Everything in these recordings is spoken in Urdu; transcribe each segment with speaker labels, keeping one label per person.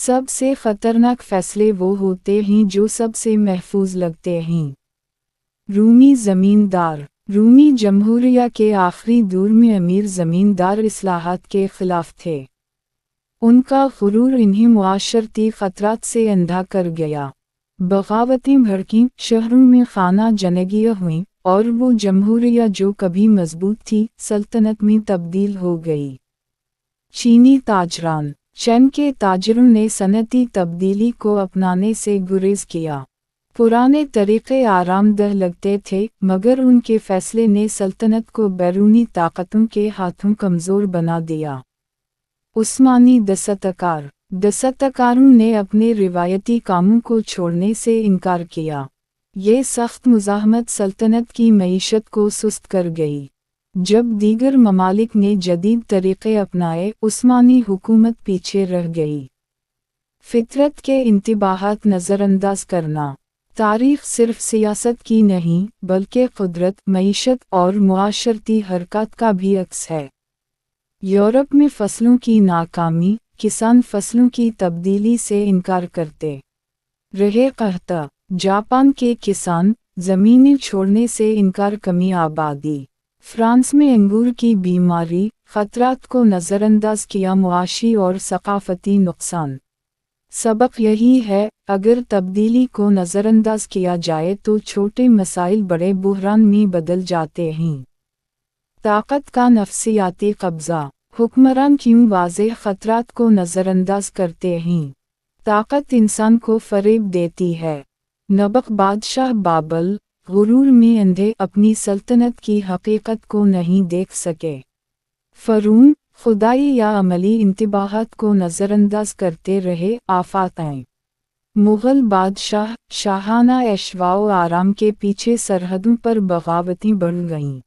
Speaker 1: سب سے خطرناک فیصلے وہ ہوتے ہیں جو سب سے محفوظ لگتے ہیں۔ رومی زمیندار۔ رومی جمہوریہ کے آخری دور میں امیر زمیندار اصلاحات کے خلاف تھے۔ ان کا غرور انہیں معاشرتی خطرات سے اندھا کر گیا۔ بغاوتیں بھڑکیں، شہروں میں خانہ جنگیاں ہوئیں، اور وہ جمہوریہ جو کبھی مضبوط تھی سلطنت میں تبدیل ہو گئی۔ چینی تاجران۔ چین کے تاجروں نے صنعتی تبدیلی کو اپنانے سے گریز کیا۔ پرانے طریقے آرام دہ لگتے تھے، مگر ان کے فیصلے نے سلطنت کو بیرونی طاقتوں کے ہاتھوں کمزور بنا دیا۔ عثمانی دستکار۔ دستکاروں نے اپنے روایتی کاموں کو چھوڑنے سے انکار کیا۔ یہ سخت مزاحمت سلطنت کی معیشت کو سست کر گئی۔ جب دیگر ممالک نے جدید طریقے اپنائے، عثمانی حکومت پیچھے رہ گئی۔ فطرت کے انتباہات نظر انداز کرنا۔ تاریخ صرف سیاست کی نہیں، بلکہ قدرت، معیشت اور معاشرتی حرکات کا بھی عکس ہے۔ یورپ میں فصلوں کی ناکامی، کسان فصلوں کی تبدیلی سے انکار کرتے رہے۔ قحط۔ جاپان کے کسان زمینیں چھوڑنے سے انکار، کمی آبادی۔ فرانس میں انگور کی بیماری، خطرات کو نظر انداز کیا، معاشی اور ثقافتی نقصان۔ سبق یہی ہے، اگر تبدیلی کو نظر انداز کیا جائے تو چھوٹے مسائل بڑے بحران میں بدل جاتے ہیں۔ طاقت کا نفسیاتی قبضہ۔ حکمران کیوں واضح خطرات کو نظر انداز کرتے ہیں؟ طاقت انسان کو فریب دیتی ہے۔ نبق بادشاہ بابل، غرور میں اندھے، اپنی سلطنت کی حقیقت کو نہیں دیکھ سکے۔ فرعون، خدائی یا عملی انتباہات کو نظر انداز کرتے رہے۔ آفات آئیں۔ مغل بادشاہ، شاہانہ ایشوا و آرام کے پیچھے سرحدوں پر بغاوتیں بڑھ گئیں۔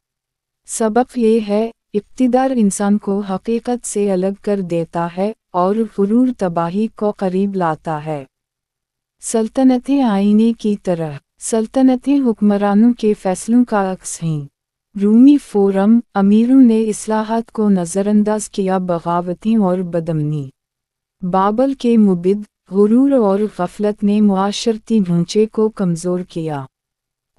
Speaker 1: سبق یہ ہے، اقتدار انسان کو حقیقت سے الگ کر دیتا ہے اور غرور تباہی کو قریب لاتا ہے۔ سلطنتیں آئینے کی طرح۔ سلطنتیں حکمرانوں کے فیصلوں کا عکس ہیں۔ رومی فورم، امیروں نے اصلاحات کو نظر انداز کیا، بغاوتیں اور بدامنی۔ بابل کے مبید، غرور اور غفلت نے معاشرتی ڈھانچے کو کمزور کیا۔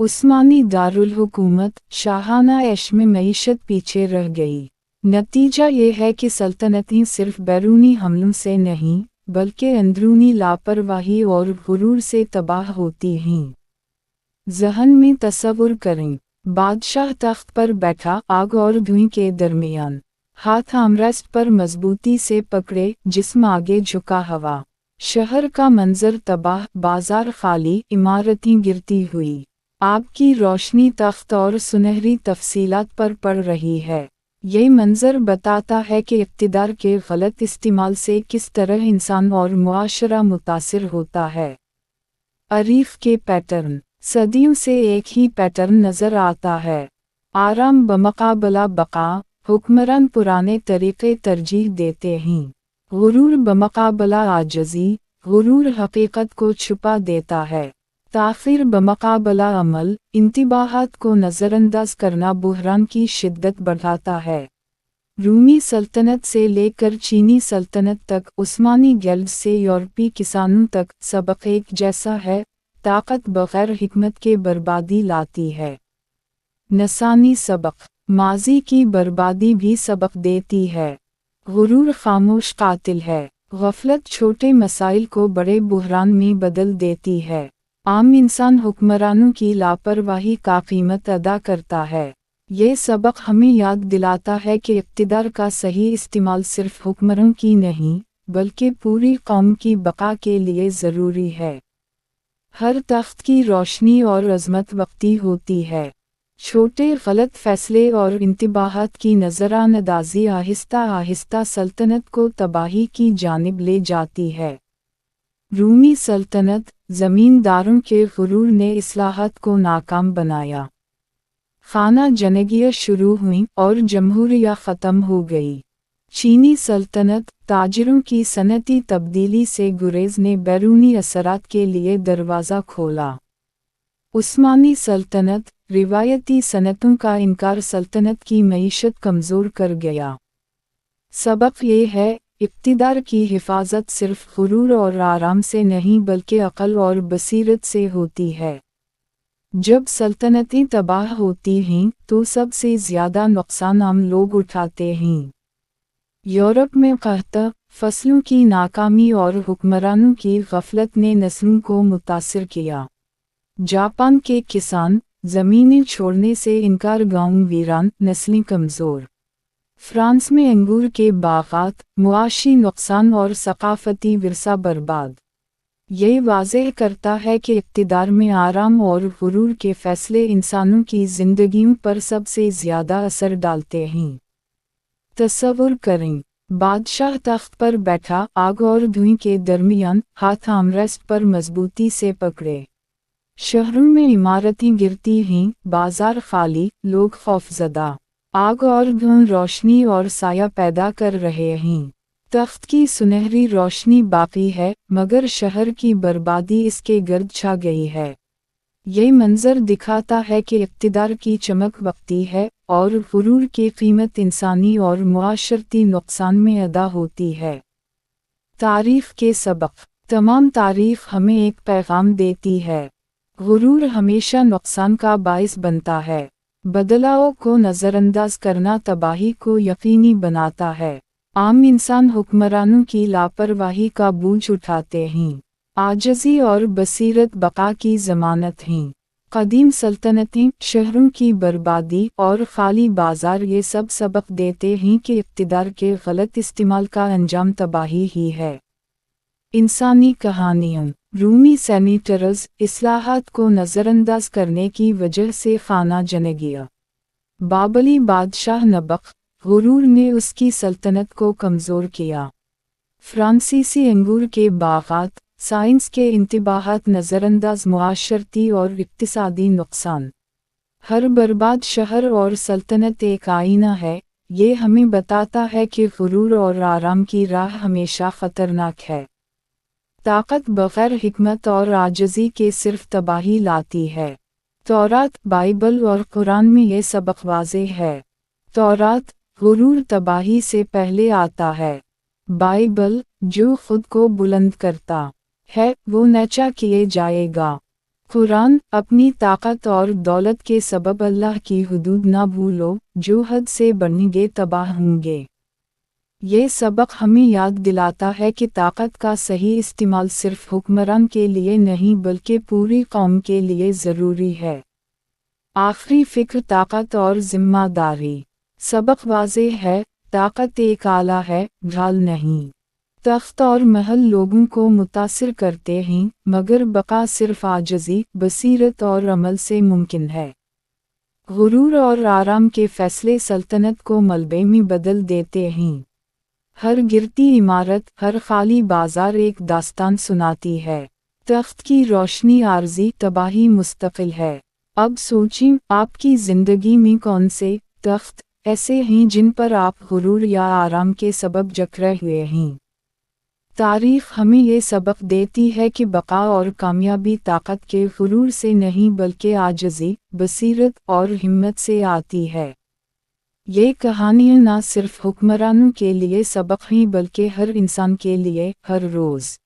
Speaker 1: عثمانی دارالحکومت، شاہانہ عیش میں معیشت پیچھے رہ گئی۔ نتیجہ یہ ہے کہ سلطنتیں صرف بیرونی حملوں سے نہیں، بلکہ اندرونی لاپرواہی اور غرور سے تباہ ہوتی ہیں۔ ذہن میں تصور کریں، بادشاہ تخت پر بیٹھا، آگ اور دھویں کے درمیان، ہاتھ آرمریسٹ پر مضبوطی سے پکڑے، جسم آگے جھکا ہوا۔ شہر کا منظر تباہ، بازار خالی، عمارتیں گرتی ہوئی۔ آپ کی روشنی تخت اور سنہری تفصیلات پر پڑ رہی ہے۔ یہ منظر بتاتا ہے کہ اقتدار کے غلط استعمال سے کس طرح انسان اور معاشرہ متاثر ہوتا ہے۔ عریف کے پیٹرن۔ صدیوں سے ایک ہی پیٹرن نظر آتا ہے۔ آرام بمقابلہ بقا، حکمران پرانے طریقے ترجیح دیتے ہیں۔ غرور بمقابلہ عاجزی، غرور حقیقت کو چھپا دیتا ہے۔ تاخیر بمقابلہ عمل، انتباہات کو نظر انداز کرنا بحران کی شدت بڑھاتا ہے۔ رومی سلطنت سے لے کر چینی سلطنت تک، عثمانی گلڈ سے یورپی کسانوں تک، سبق ایک جیسا ہے، طاقت بغیر حکمت کے بربادی لاتی ہے۔ نسانی سبق۔ ماضی کی بربادی بھی سبق دیتی ہے۔ غرور خاموش قاتل ہے۔ غفلت چھوٹے مسائل کو بڑے بحران میں بدل دیتی ہے۔ عام انسان حکمرانوں کی لاپرواہی کا قیمت ادا کرتا ہے۔ یہ سبق ہمیں یاد دلاتا ہے کہ اقتدار کا صحیح استعمال صرف حکمران کی نہیں، بلکہ پوری قوم کی بقا کے لیے ضروری ہے۔ ہر تخت کی روشنی اور عظمت وقتی ہوتی ہے۔ چھوٹے غلط فیصلے اور انتباہات کی نظر اندازی آہستہ آہستہ سلطنت کو تباہی کی جانب لے جاتی ہے۔ رومی سلطنت، زمینداروں کے غرور نے اصلاحات کو ناکام بنایا۔ خانہ جنگیاں شروع ہوئیں اور جمہوریہ ختم ہو گئی۔ چینی سلطنت، تاجروں کی صنعتی تبدیلی سے گریز نے بیرونی اثرات کے لیے دروازہ کھولا۔ عثمانی سلطنت، روایتی صنعتوں کا انکار سلطنت کی معیشت کمزور کر گیا۔ سبق یہ ہے، اقتدار کی حفاظت صرف غرور اور آرام سے نہیں بلکہ عقل اور بصیرت سے ہوتی ہے۔ جب سلطنتیں تباہ ہوتی ہیں تو سب سے زیادہ نقصان عام لوگ اٹھاتے ہیں۔ یورپ میں قحط، فصلوں کی ناکامی اور حکمرانوں کی غفلت نے نسلوں کو متاثر کیا۔ جاپان کے کسان، زمینیں چھوڑنے سے انکار، گاؤں ویران، نسلیں کمزور۔ فرانس میں انگور کے باغات، معاشی نقصان اور ثقافتی ورثہ برباد۔ یہ واضح کرتا ہے کہ اقتدار میں آرام اور غرور کے فیصلے انسانوں کی زندگیوں پر سب سے زیادہ اثر ڈالتے ہیں۔ تصور کریں، بادشاہ تخت پر بیٹھا، آگ اور دھویں کے درمیان، ہاتھ آرمریسٹ پر مضبوطی سے پکڑے۔ شہروں میں عمارتیں گرتی ہیں، بازار خالی، لوگ خوفزدہ۔ آگ اور دھواں روشنی اور سایہ پیدا کر رہے ہیں۔ تخت کی سنہری روشنی باقی ہے، مگر شہر کی بربادی اس کے گرد چھا گئی ہے۔ یہ منظر دکھاتا ہے کہ اقتدار کی چمک وقتی ہے، اور غرور کی قیمت انسانی اور معاشرتی نقصان میں ادا ہوتی ہے۔ تاریخ کے سبق۔ تمام تاریخ ہمیں ایک پیغام دیتی ہے۔ غرور ہمیشہ نقصان کا باعث بنتا ہے۔ بدلاؤ کو نظر انداز کرنا تباہی کو یقینی بناتا ہے۔ عام انسان حکمرانوں کی لاپرواہی کا بوجھ اٹھاتے ہیں۔ عاجزی اور بصیرت بقا کی ضمانت ہیں۔ قدیم سلطنتیں، شہروں کی بربادی اور خالی بازار یہ سب سبق دیتے ہیں کہ اقتدار کے غلط استعمال کا انجام تباہی ہی ہے۔ انسانی کہانیاں۔ رومی سینیٹرز، اصلاحات کو نظر انداز کرنے کی وجہ سے خانہ جنگیاں۔ بابلی بادشاہ نبق، غرور نے اس کی سلطنت کو کمزور کیا۔ فرانسیسی انگور کے باغات، سائنس کے انتباہات نظر انداز، معاشرتی اور اقتصادی نقصان۔ ہر برباد شہر اور سلطنت ایک آئینہ ہے، یہ ہمیں بتاتا ہے کہ غرور اور آرام کی راہ ہمیشہ خطرناک ہے۔ طاقت بغیر حکمت اور عاجزی کے صرف تباہی لاتی ہے۔ تورات، بائبل اور قرآن میں یہ سبق واضح ہے۔ تورات، غرور تباہی سے پہلے آتا ہے۔ بائبل، جو خود کو بلند کرتا ہے وہ نیچا کیے جائے گا۔ قرآن، اپنی طاقت اور دولت کے سبب اللہ کی حدود نہ بھولو، جو حد سے بڑھیں گے تباہ ہوں گے۔ یہ سبق ہمیں یاد دلاتا ہے کہ طاقت کا صحیح استعمال صرف حکمران کے لیے نہیں بلکہ پوری قوم کے لیے ضروری ہے۔ آخری فکر، طاقت اور ذمہ داری۔ سبق واضح ہے، طاقت ایک آلہ ہے، ڈھال نہیں۔ تخت اور محل لوگوں کو متاثر کرتے ہیں، مگر بقا صرف عاجزی، بصیرت اور عمل سے ممکن ہے۔ غرور اور آرام کے فیصلے سلطنت کو ملبے میں بدل دیتے ہیں۔ ہر گرتی عمارت، ہر خالی بازار ایک داستان سناتی ہے۔ تخت کی روشنی عارضی، تباہی مستقل ہے۔ اب سوچیں، آپ کی زندگی میں کون سے تخت ایسے ہیں جن پر آپ غرور یا آرام کے سبب جکڑے ہوئے ہیں؟ تاریخ ہمیں یہ سبق دیتی ہے کہ بقا اور کامیابی طاقت کے غرور سے نہیں بلکہ عاجزی، بصیرت اور ہمت سے آتی ہے۔ یہ کہانیاں نہ صرف حکمرانوں کے لیے سبق ہیں بلکہ ہر انسان کے لیے، ہر روز۔